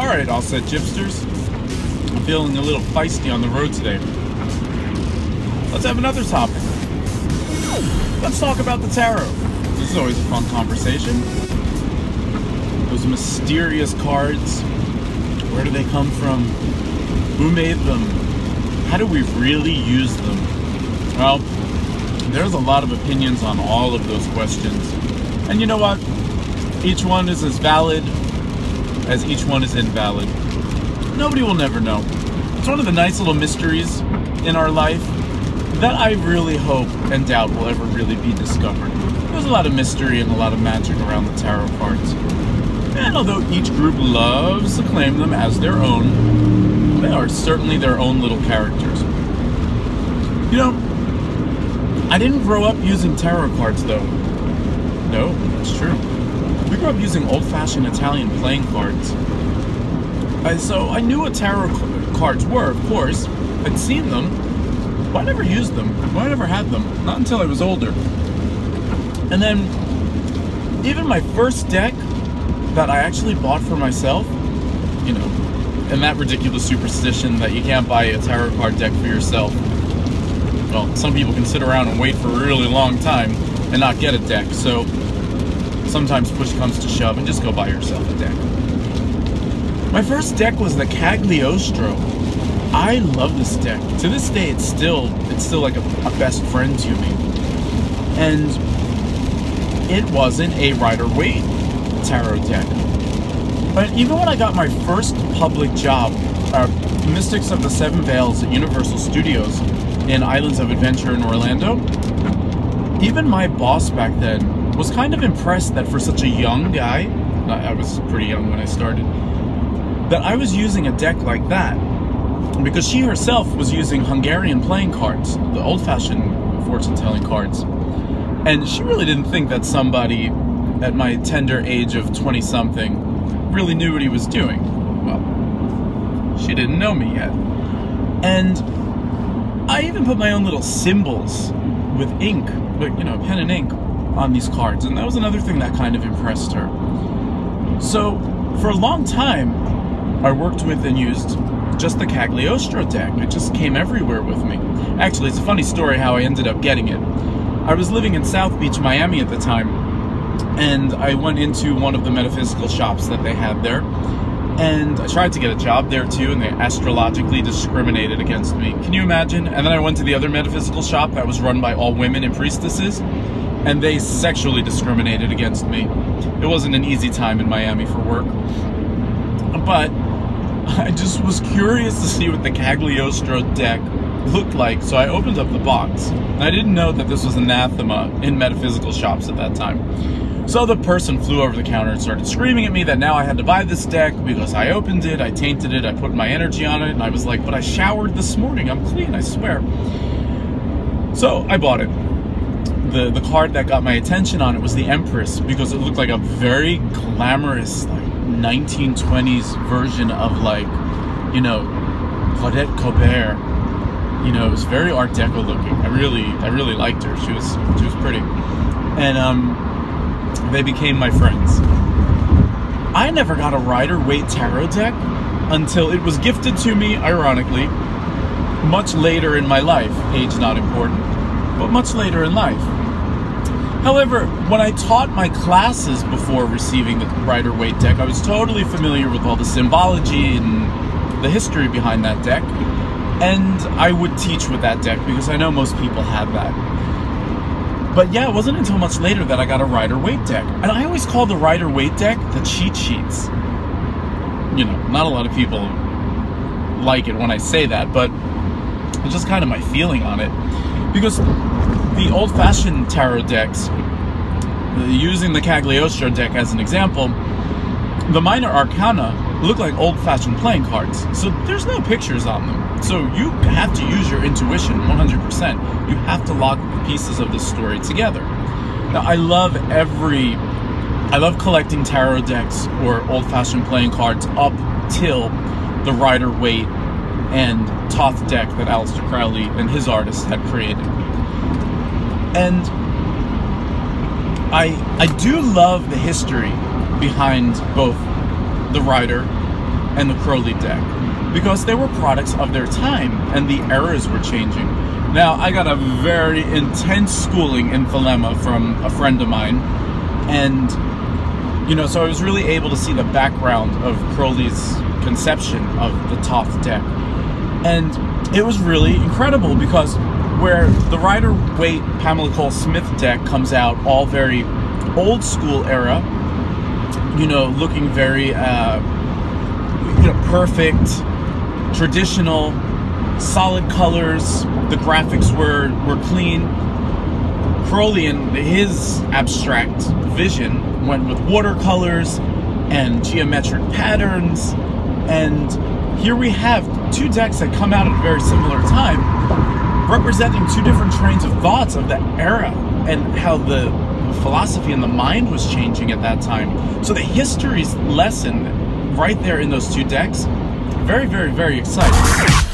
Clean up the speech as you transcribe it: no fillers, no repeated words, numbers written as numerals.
Alright, AusetGypsters. I'm feeling a little feisty on the road today. Let's have another topic. Let's talk about the tarot. This is always a fun conversation. Those mysterious cards. Where do they come from? Who made them? How do we really use them? Well, there's a lot of opinions on all of those questions. And you know what? Each one is as valid as each one is invalid. Nobody will never know. It's one of the nice little mysteries in our life that I really hope and doubt will ever really be discovered. There's a lot of mystery and a lot of magic around the tarot cards. And although each group loves to claim them as their own, they are certainly their own little characters. You know, I didn't grow up using tarot cards though. No, that's true. We grew up using old-fashioned Italian playing cards. So I knew what tarot cards were, of course. I'd seen them, but I never used them. I never had them. Not until I was older. And then, even my first deck that I actually bought for myself, you know, and that ridiculous superstition that you can't buy a tarot card deck for yourself. Well, some people can sit around and wait for a really long time and not get a deck, so sometimes push comes to shove and just go buy yourself a deck. My first deck was the Cagliostro. I love this deck. To this day, it's still like a best friend to me. And it wasn't a Rider-Waite tarot deck. But even when I got my first public job, Mystics of the Seven Veils at Universal Studios in Islands of Adventure in Orlando, even my boss back then was kind of impressed that for such a young guy, I was pretty young when I started, that I was using a deck like that, because she herself was using Hungarian playing cards, the old-fashioned fortune-telling cards, and she really didn't think that somebody at my tender age of 20-something really knew what he was doing. Well, she didn't know me yet. And I even put my own little symbols with ink, but you know, pen and ink, on these cards, and that was another thing that kind of impressed her. So, for a long time, I worked with and used just the Cagliostro deck. It just came everywhere with me. Actually, it's a funny story how I ended up getting it. I was living in South Beach, Miami at the time, and I went into one of the metaphysical shops that they had there, and I tried to get a job there too, and they astrologically discriminated against me. Can you imagine? And then I went to the other metaphysical shop that was run by all women and priestesses, and they sexually discriminated against me. It wasn't an easy time in Miami for work. But I just was curious to see what the Cagliostro deck looked like, so I opened up the box. And I didn't know that this was anathema in metaphysical shops at that time. So the person flew over the counter and started screaming at me that now I had to buy this deck because I opened it, I tainted it, I put my energy on it, and I was like, but I showered this morning, I'm clean, I swear. So I bought it. The card that got my attention on it was the Empress, because it looked like a very glamorous, like 1920s version of, like, you know, Claudette Colbert. You know, it was very Art Deco looking. I really liked her. She was pretty, and they became my friends. I never got a Rider-Waite tarot deck until it was gifted to me, ironically, much later in my life. Age not important, but much later in life. However, when I taught my classes before receiving the Rider-Waite deck, I was totally familiar with all the symbology and the history behind that deck, and I would teach with that deck because I know most people have that. But yeah, it wasn't until much later that I got a Rider-Waite deck, and I always call the Rider-Waite deck the cheat sheets. You know, not a lot of people like it when I say that, but it's just kind of my feeling on it, because the old-fashioned tarot decks, using the Cagliostro deck as an example, the minor arcana look like old-fashioned playing cards, so there's no pictures on them. So you have to use your intuition 100%. You have to lock the pieces of the story together. Now, I love collecting tarot decks or old-fashioned playing cards up till the Rider-Waite and Thoth deck that Alester Crowley and his artists had created. And I do love the history behind both the Rider and the Crowley deck, because they were products of their time and the eras were changing. Now, I got a very intense schooling in Thelema from a friend of mine, and you know, so I was really able to see the background of Crowley's conception of the Toth deck. And it was really incredible, because where the Rider Waite Pamela Cole Smith deck comes out all very old school era, you know, looking very you know, perfect, traditional, solid colors, the graphics were clean. Crowley, in his abstract vision, went with watercolors and geometric patterns, and here we have two decks that come out at a very similar time, representing two different trains of thoughts of the era and how the philosophy and the mind was changing at that time. So the history's lesson right there in those two decks, very, very, very exciting.